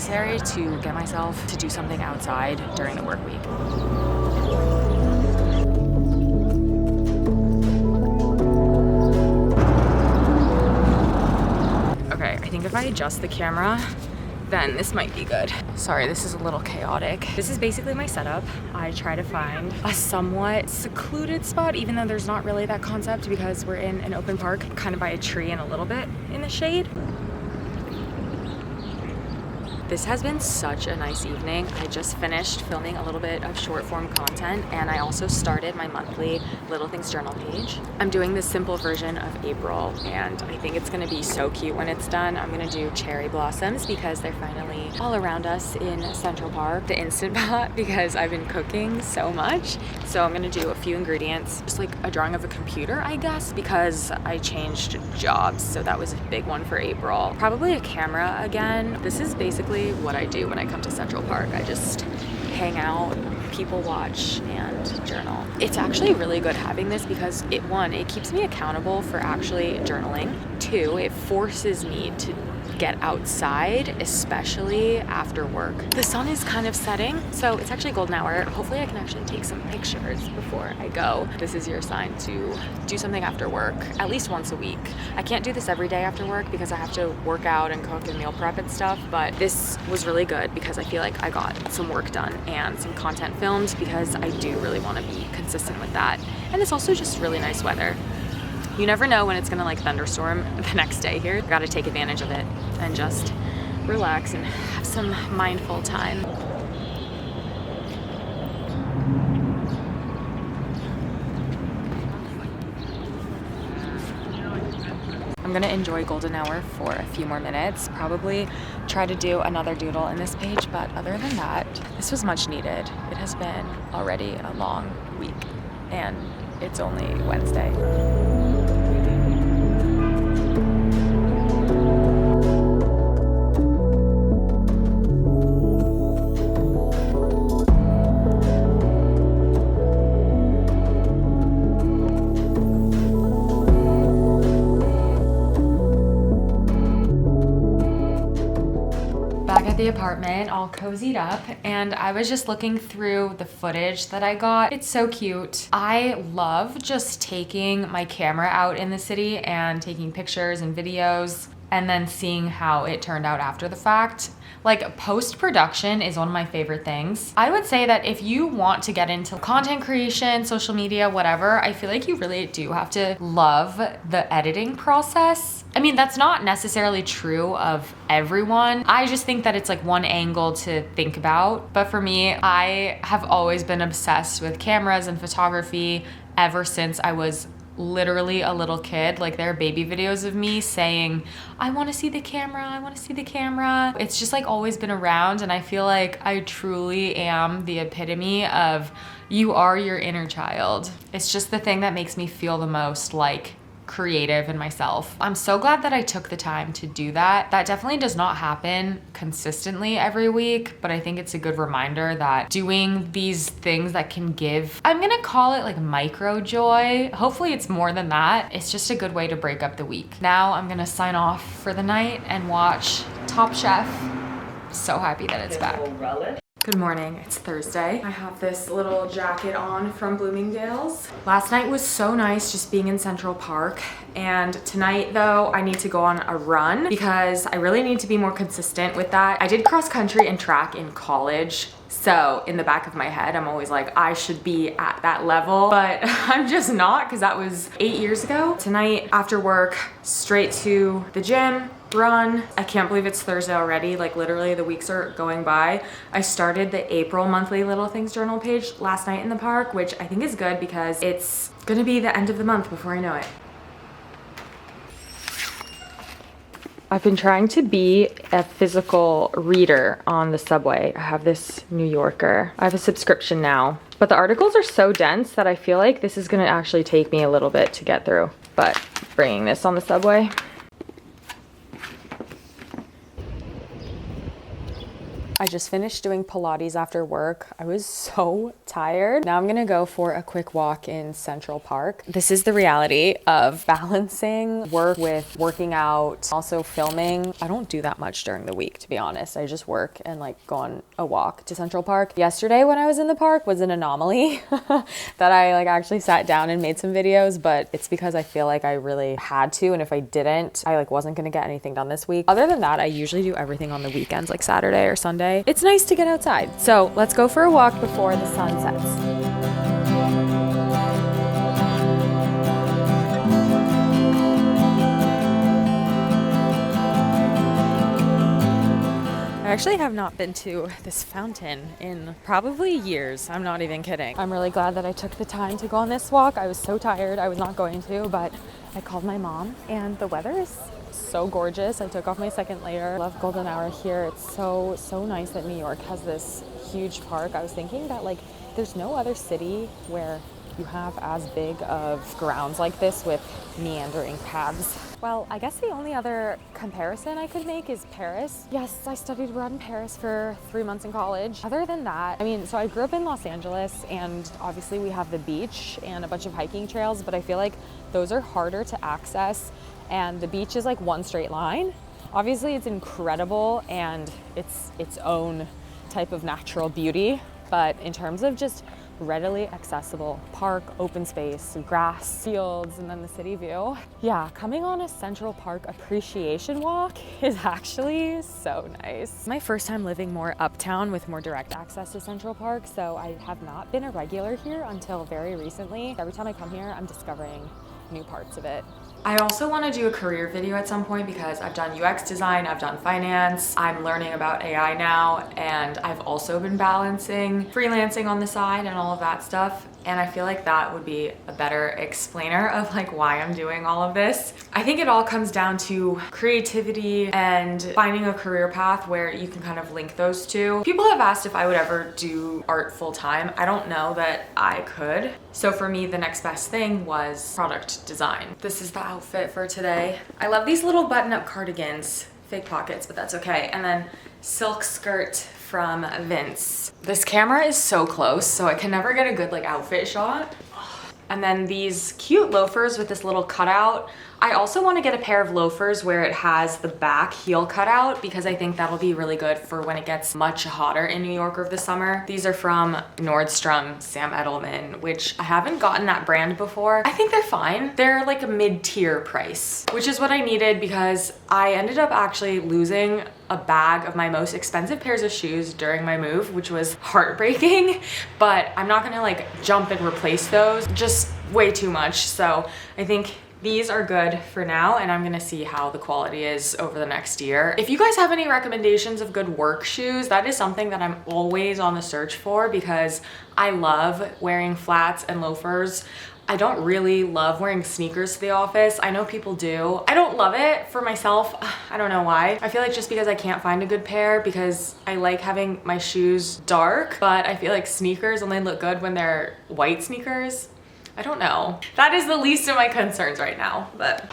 necessary to get myself to do something outside during the work week. Okay, I think if I adjust the camera, then this might be good. Sorry, this is a little chaotic. This is basically my setup. I try to find a somewhat secluded spot, even though there's not really that concept because we're in an open park, kind of by a tree and a little bit in the shade. This has been such a nice evening. I just finished filming a little bit of short form content, and I also started my monthly Little Things journal page. I'm doing this simple version of April, and I think it's gonna be so cute when it's done. I'm gonna do cherry blossoms because they're finally all around us in Central Park. The Instant Pot because I've been cooking so much. So I'm gonna do a few ingredients, just like a drawing of a computer, I guess, because I changed jobs. So that was a big one for April. Probably a camera again. This is basically what I do when I come to Central Park. I just hang out, people watch, and journal. It's actually really good having this because it keeps me accountable for actually journaling. 2, it forces me to get outside, especially after work. The sun is kind of setting, so it's actually golden hour. Hopefully I can actually take some pictures before I go. This is your sign to do something after work, at least once a week. I can't do this every day after work because I have to work out and cook and meal prep and stuff, but this was really good because I feel like I got some work done and some content filmed because I do really want to be consistent with that. And it's also just really nice weather. You never know when it's gonna like thunderstorm the next day here. Gotta take advantage of it and just relax and have some mindful time. I'm gonna enjoy golden hour for a few more minutes, probably try to do another doodle in this page, but other than that, this was much needed. It has been already a long week and it's only Wednesday. The apartment all cozied up, and I was just looking through the footage that I got. It's so cute. I love just taking my camera out in the city and taking pictures and videos and then seeing how it turned out after the fact. Like, post-production is one of my favorite things. I would say that if you want to get into content creation, social media, whatever, I feel like you really do have to love the editing process. I mean, that's not necessarily true of everyone. I just think that it's like one angle to think about. But for me, I have always been obsessed with cameras and photography ever since I was literally a little kid. Like, there are baby videos of me saying, I want to see the camera, I want to see the camera. It's just like always been around, and I feel like I truly am the epitome of you are your inner child. It's just the thing that makes me feel the most like creative in myself. I'm so glad that I took the time to do that. That definitely does not happen consistently every week, but I think it's a good reminder that doing these things that can give, I'm gonna call it like micro joy. Hopefully it's more than that. It's just a good way to break up the week. Now I'm gonna sign off for the night and watch Top Chef. So happy that it's back. Good morning, it's Thursday. I have this little jacket on from Bloomingdale's. Last night was so nice just being in Central Park, and tonight though, I need to go on a run because I really need to be more consistent with that. I did cross country and track in college, so in the back of my head, I'm always like, I should be at that level, but I'm just not because that was 8 years ago. Tonight after work, straight to the gym, run. I can't believe it's Thursday already. Like, literally the weeks are going by. I started the April monthly Little Things journal page last night in the park, which I think is good because it's gonna be the end of the month before I know it. I've been trying to be a physical reader on the subway. I have this New Yorker. I have a subscription now, but the articles are so dense that I feel like this is gonna actually take me a little bit to get through, but bringing this on the subway. I just finished doing Pilates after work. I was so tired. Now I'm gonna go for a quick walk in Central Park. This is the reality of balancing work with working out, also filming. I don't do that much during the week, to be honest. I just work and like go on a walk to Central Park. Yesterday when I was in the park was an anomaly that I like actually sat down and made some videos, but it's because I feel like I really had to, and if I didn't, I like wasn't gonna get anything done this week. Other than that, I usually do everything on the weekends, like Saturday or Sunday. It's nice to get outside. So let's go for a walk before the sun sets. I actually have not been to this fountain in probably years. I'm not even kidding. I'm really glad that I took the time to go on this walk. I was so tired. I was not going to, but I called my mom and the weather is so gorgeous. I took off my second layer. I love golden hour here. It's so nice that New York has this huge park. I was thinking that like there's no other city where you have as big of grounds like this with meandering paths. Well, I guess the only other comparison I could make is Paris. Yes, I studied abroad in Paris for 3 months in college. Other than that, I mean, so I grew up in Los Angeles, and obviously we have the beach and a bunch of hiking trails, but I feel like those are harder to access, and the beach is like one straight line. Obviously it's incredible and it's its own type of natural beauty, but in terms of just readily accessible park, open space, grass, fields, and then the city view. Yeah, coming on a Central Park appreciation walk is actually so nice. My first time living more uptown with more direct access to Central Park, so I have not been a regular here until very recently. Every time I come here, I'm discovering new parts of it. I also want to do a career video at some point because I've done UX design, I've done finance, I'm learning about AI now, and I've also been balancing freelancing on the side and all of that stuff. And I feel like that would be a better explainer of like why I'm doing all of this. I think it all comes down to creativity and finding a career path where you can kind of link those two. People have asked if I would ever do art full time. I don't know that I could. So for me, the next best thing was product design. This is the outfit for today. I love these little button-up cardigans, fake pockets, but that's okay. And then silk skirt from Vince. This camera is so close, so I can never get a good like outfit shot. And then these cute loafers with this little cutout. I also want to get a pair of loafers where it has the back heel cutout because I think that'll be really good for when it gets much hotter in New York over the summer. These are from Nordstrom, Sam Edelman, which I haven't gotten that brand before. I think they're fine. They're like a mid-tier price, which is what I needed because I ended up actually losing a bag of my most expensive pairs of shoes during my move, which was heartbreaking, but I'm not gonna like jump and replace those, just way too much. So I think these are good for now, and I'm gonna see how the quality is over the next year. If you guys have any recommendations of good work shoes, that is something that I'm always on the search for because I love wearing flats and loafers. I don't really love wearing sneakers to the office. I know people do. I don't love it for myself. I don't know why. I feel like just because I can't find a good pair because I like having my shoes dark, but I feel like sneakers only look good when they're white sneakers. I don't know. That is the least of my concerns right now, but.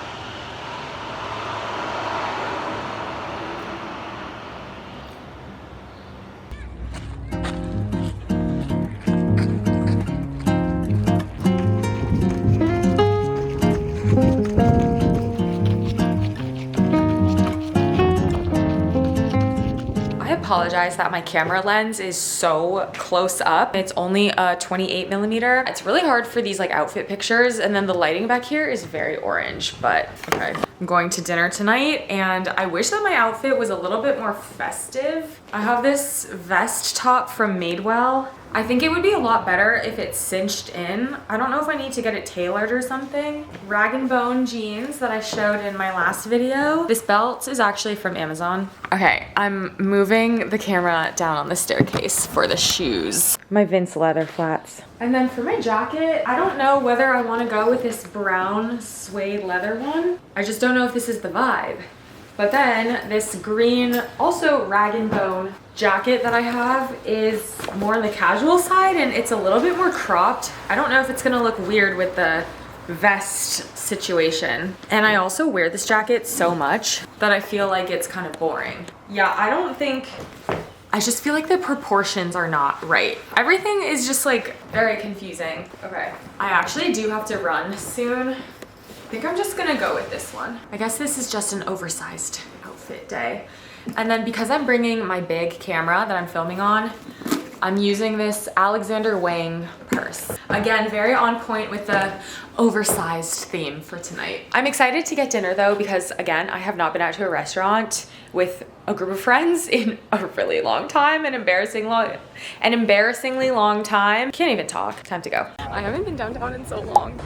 Apologize that my camera lens is so close up. It's only a 28mm. It's really hard for these like outfit pictures, and then the lighting back here is very orange, but okay. I'm going to dinner tonight and I wish that my outfit was a little bit more festive. I have this vest top from Madewell. I think it would be a lot better if it's cinched in. I don't know if I need to get it tailored or something. Rag & Bone jeans that I showed in my last video. This belt is actually from Amazon. Okay, I'm moving the camera down on the staircase for the shoes. My Vince leather flats. And then for my jacket, I don't know whether I want to go with this brown suede leather one. I just don't know if this is the vibe. But then this green, also Rag & Bone jacket that I have is more on the casual side and it's a little bit more cropped. I don't know if it's gonna look weird with the vest situation. And I also wear this jacket so much that I feel like it's kind of boring. Yeah, I don't think I just feel like the proportions are not right. Everything is just like very confusing. Okay, I actually do have to run soon. I think I'm just gonna go with this one. I guess this is just an oversized outfit day. And then because I'm bringing my big camera that I'm filming on, I'm using this Alexander Wang purse. Again, very on point with the oversized theme for tonight. I'm excited to get dinner though, because again, I have not been out to a restaurant with a group of friends in a really long time, an embarrassingly long time. Can't even talk. Time to go. I haven't been downtown in so long.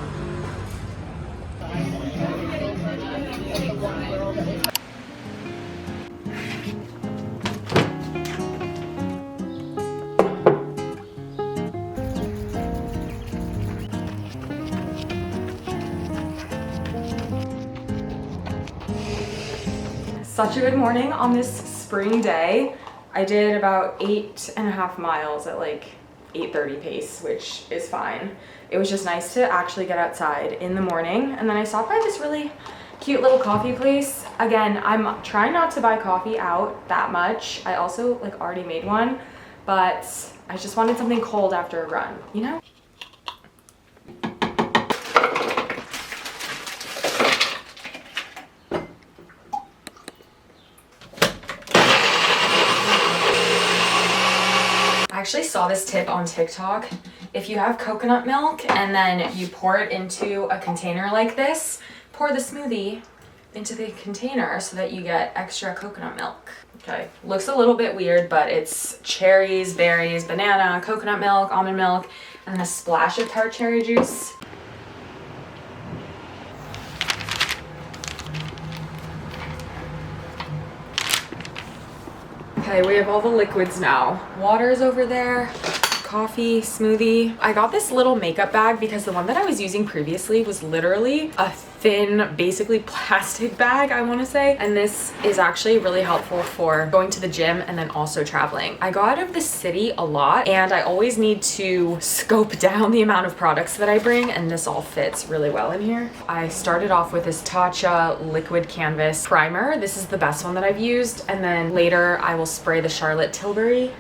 Such a good morning on this spring day. I did about 8.5 miles at like 8:30 pace, which is fine. It was just nice to actually get outside in the morning. And then I stopped by this really cute little coffee place. Again, I'm trying not to buy coffee out that much. I also like already made one, but I just wanted something cold after a run, you know? I actually saw this tip on TikTok. If you have coconut milk and then you pour it into a container like this, pour the smoothie into the container so that you get extra coconut milk. Okay, looks a little bit weird, but it's cherries, berries, banana, coconut milk, almond milk, and then a splash of tart cherry juice. Okay, we have all the liquids now. Water is over there, coffee, smoothie. I got this little makeup bag because the one that I was using previously was literally a thin, basically plastic bag, I want to say. And this is actually really helpful for going to the gym and then also traveling. I go out of the city a lot and I always need to scope down the amount of products that I bring, and this all fits really well in here. I started off with this Tatcha liquid canvas primer. This is the best one that I've used, and then later I will spray the Charlotte Tilbury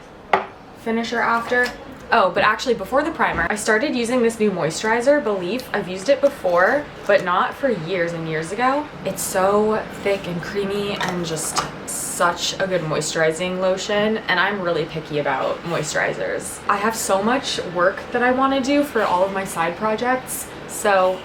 finisher after. Oh, but actually before the primer, I started using this new moisturizer, Belief. I've used it before, but not for years and years ago. It's so thick and creamy and just such a good moisturizing lotion, and I'm really picky about moisturizers. I have so much work that I want to do for all of my side projects, so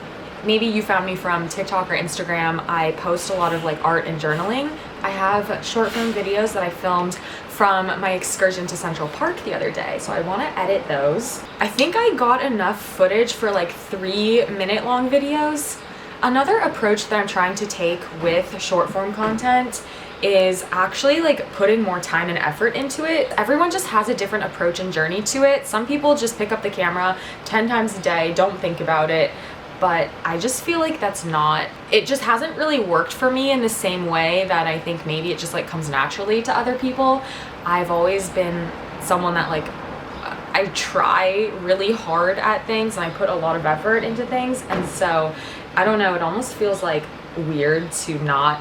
maybe you found me from TikTok or Instagram. I post a lot of like art and journaling. I have short film videos that I filmed from my excursion to Central Park the other day, so I want to edit those. I think I got enough footage for like 3-minute long videos. Another approach that I'm trying to take with short form content is actually like putting more time and effort into it. Everyone just has a different approach and journey to it. Some people just pick up the camera 10 times a day, don't think about it. But I just feel like it just hasn't really worked for me in the same way that I think maybe it just like comes naturally to other people. I've always been someone that like, I try really hard at things and I put a lot of effort into things. And so, I don't know, it almost feels like weird to not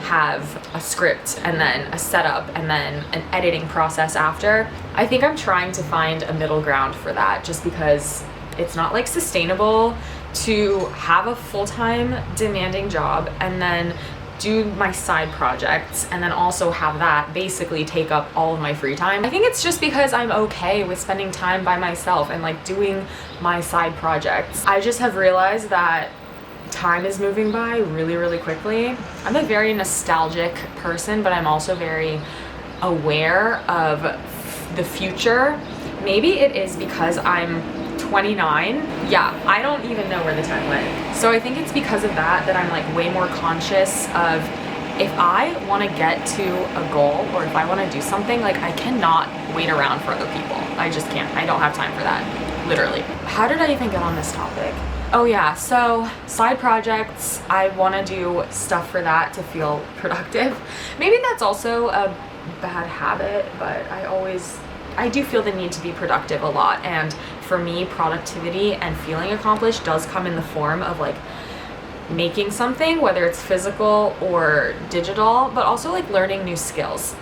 have a script and then a setup and then an editing process after. I think I'm trying to find a middle ground for that, just because it's not like sustainable to have a full-time demanding job and then do my side projects and then also have that basically take up all of my free time. I think it's just because I'm okay with spending time by myself and like doing my side projects. I just have realized that time is moving by really, really quickly. I'm a very nostalgic person, but I'm also very aware of the future. Maybe it is because I'm 29. Yeah, I don't even know where the time went. So I think it's because of that I'm like way more conscious of, if I want to get to a goal or if I want to do something, like I cannot wait around for other people. I just can't. I don't have time for that, literally. How did I even get on this topic? Oh yeah, so side projects, I want to do stuff for that to feel productive. Maybe that's also a bad habit, but I do feel the need to be productive a lot, and for me, productivity and feeling accomplished does come in the form of like making something, whether it's physical or digital, but also like learning new skills.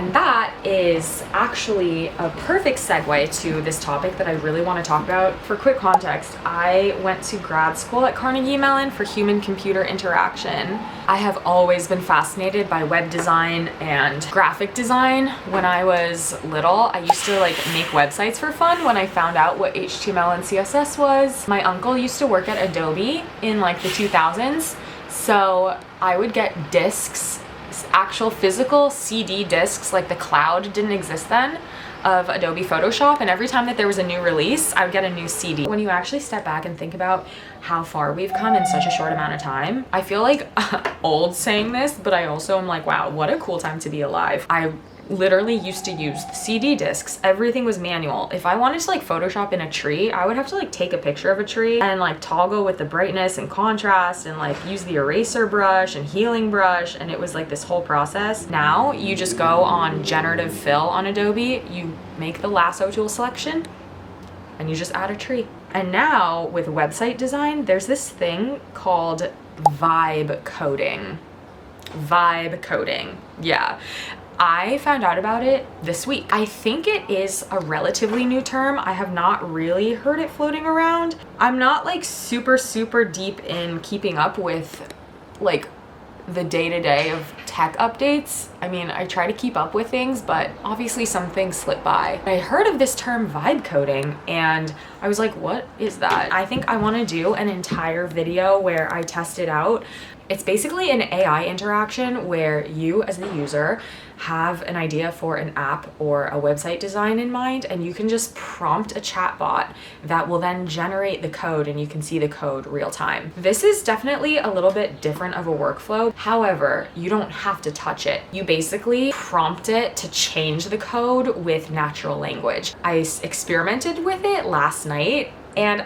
And that is actually a perfect segue to this topic that I really want to talk about. For quick context, I went to grad school at Carnegie Mellon for human-computer interaction. I have always been fascinated by web design and graphic design. When I was little, I used to like make websites for fun when I found out what HTML and CSS was. My uncle used to work at Adobe in like the 2000s, so I would get discs, actual physical CD discs, like the cloud didn't exist then, of Adobe Photoshop, and every time that there was a new release, I would get a new CD. When you actually step back and think about how far we've come in such a short amount of time, I feel like old saying this, but I also am like, wow, what a cool time to be alive. I literally used to use the CD discs. Everything was manual. If I wanted to like Photoshop in a tree, I would have to like take a picture of a tree and like toggle with the brightness and contrast and like use the eraser brush and healing brush, and it was like this whole process. Now you just go on generative fill on Adobe, you make the lasso tool selection, and you just add a tree. And now with website design, there's this thing called vibe coding. Vibe coding, yeah. I found out about it this week. I think it is a relatively new term. I have not really heard it floating around. I'm not like super deep in keeping up with like the day-to-day of tech updates. I mean, I try to keep up with things, but obviously some things slip by. I heard of this term vibe coding and I was like, what is that? I think I want to do an entire video where I test it out. It's basically an AI interaction where you as the user have an idea for an app or a website design in mind, and you can just prompt a chatbot that will then generate the code and you can see the code real time. This is definitely a little bit different of a workflow. However, you don't have to touch it. You basically prompt it to change the code with natural language. I experimented with it last night, and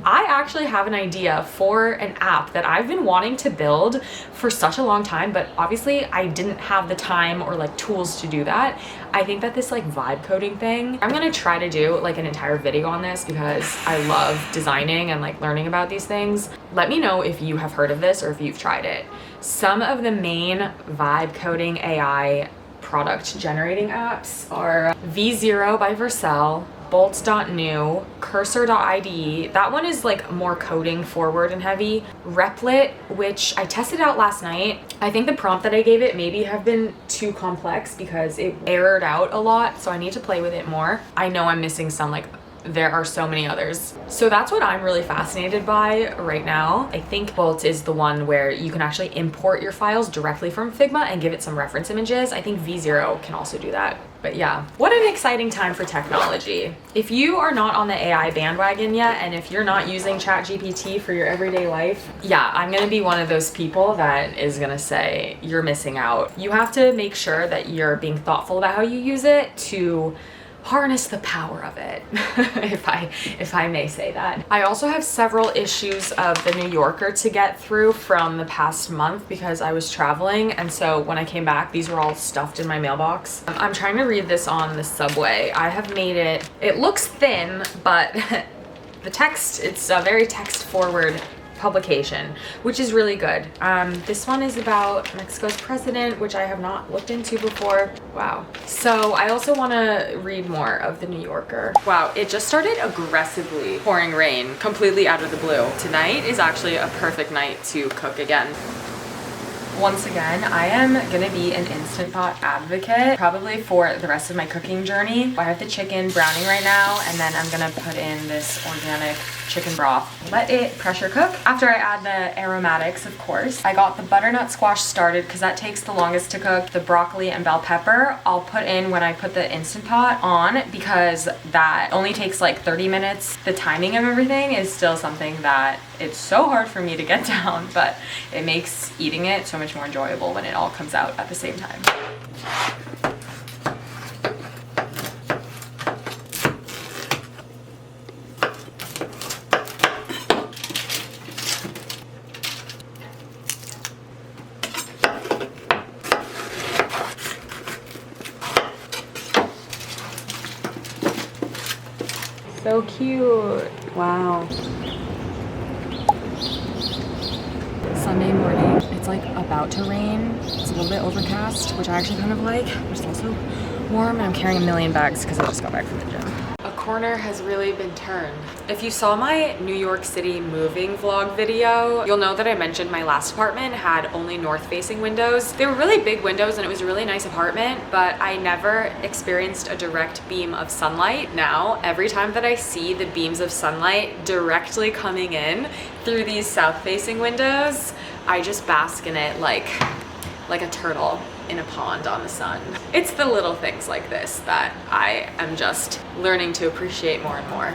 I actually have an idea for an app that I've been wanting to build for such a long time, but obviously I didn't have the time or like tools to do that. I think that this like vibe coding thing, I'm gonna try to do like an entire video on this because I love designing and like learning about these things. Let me know if you have heard of this or if you've tried it. Some of the main vibe coding AI product generating apps are V0 by Vercel, bolts.new, cursor.ide. That one is like more coding forward and heavy. Replit, which I tested out last night. I think the prompt that I gave it maybe have been too complex because it errored out a lot, so I need to play with it more. I know I'm missing some, like there are so many others. So that's what I'm really fascinated by right now. I think Bolt is the one where you can actually import your files directly from Figma and give it some reference images. I think V0 can also do that. But yeah, what an exciting time for technology. If you are not on the AI bandwagon yet, and if you're not using ChatGPT for your everyday life, yeah, I'm gonna be one of those people that is gonna say you're missing out. You have to make sure that you're being thoughtful about how you use it to harness the power of it, if I may say that. I also have several issues of The New Yorker to get through from the past month because I was traveling, and so when I came back, these were all stuffed in my mailbox. I'm trying to read this on the subway. I have made it looks thin, but the text, it's a very text-forward publication, which is really good. This one is about Mexico's president, which I have not looked into before. Wow. So I also want to read more of The New Yorker. Wow, it just started aggressively pouring rain completely out of the blue. Tonight is actually a perfect night to cook again. Once again, I am gonna be an Instant Pot advocate, probably for the rest of my cooking journey. I have the chicken browning right now, and then I'm gonna put in this organic chicken broth. Let it pressure cook. After I add the aromatics, of course, I got the butternut squash started because that takes the longest to cook. The broccoli and bell pepper I'll put in when I put the Instant Pot on because that only takes like 30 minutes. The timing of everything is still something that it's so hard for me to get down, but it makes eating it so much more enjoyable when it all comes out at the same time. So cute. Wow. Sunday morning. It's like about to rain. It's a little bit overcast, which I actually kind of like. It's also warm, and I'm carrying a million bags because I just got back from the gym. A corner has really been turned. If you saw my New York City moving vlog video, you'll know that I mentioned my last apartment had only north-facing windows. They were really big windows and it was a really nice apartment, but I never experienced a direct beam of sunlight. Now, every time that I see the beams of sunlight directly coming in through these south-facing windows, I just bask in it like a turtle in a pond on the sun. It's the little things like this that I am just learning to appreciate more and more.